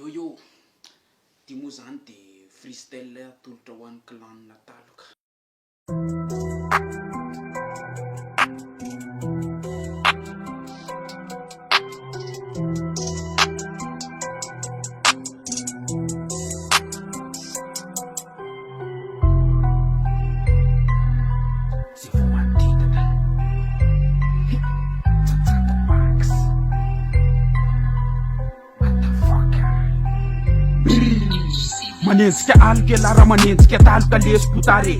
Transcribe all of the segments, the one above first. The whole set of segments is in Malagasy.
Yo, ty moa zany de freestyle atolotra ho an'ny clan Nataloka. Manenjika aloka lara manenjika taloka lesy-potare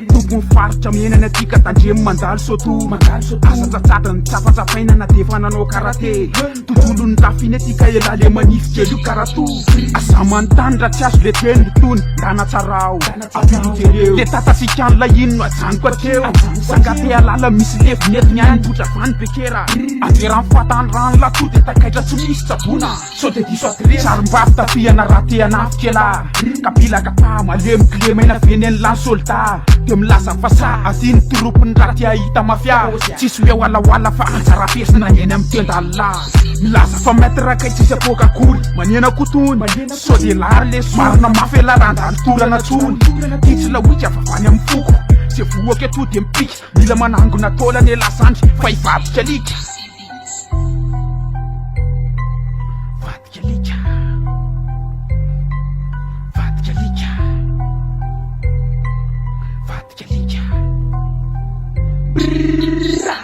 tompony faritra mienana atika tandremo mandalo soto asa tsatsatany tsapatsapainana de fa nanao karate tontolo ny tafiny atika elale manify kely io karato asa manontany raha tsy azo le teny mitony ndana tsarao apilotereo le tatasikany la ino ajanoko ateo sangate alala misy levi nety niany botra vany bekera anjerany fatany rano lato de takaitra tsy misy tsabona so de diso atrena sarim-bavy tafiana raha te anafokela kapilaka pa malemokilemaina veneny lany solda de milaza fasa atiny toropony raha ty ahita mafia tsisy hoe walaoala fa anjara pesina eny amy tendalila milaza fa maître tsisy apokakoly manena kotony so de lary le somarina mafy elarandany torana tsony titsy laoika avavany amy foko se voaka to de mipika mila manangona tolany elasandry fa ivadika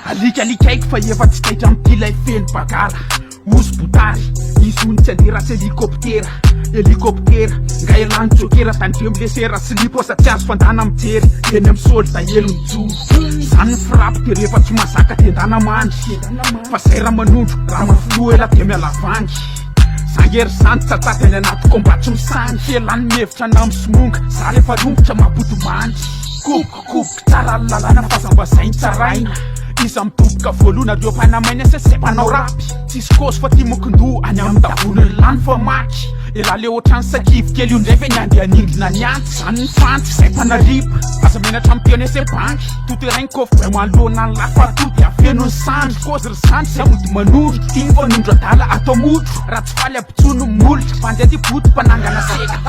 alika alika haiko fa efa tsy taitra amty lay feno bagala ozy botary izy ony tsy andera sy helikoptera nga elany jokera tandremo lesera siliposa tsy azo fandana mijery eny amy solda elony jo zany frapo de rehefa tsy mazaka de ndana mandry fa zay raha manondro raha mafilo ela de mialavangy zangery zany tsatsady any anaty kombatsy misany elany mevitra namy simonga za rehefa rombotra maboto mandry kobokoboky tsara lalana fazambazainy tsaraina izy midoboka voalohana reo mpanamaina sesepanaao rapy tsisy kosy fa ty mokindoha any amy davoniny lany fa maky elale ohatrany sakivy kely io ndray ve ny ande anindrina ny anty zany ny fanty zay mpanariba aza menatra amy pionese banky toterainy kofy bay manoloana ny lafa to de afeno ny sandry kozy ry sandry zay mody manondro tiny fa nondro adala atao modro raha tsy faly abitsono molitra mpandeha ty boto mpanangana seka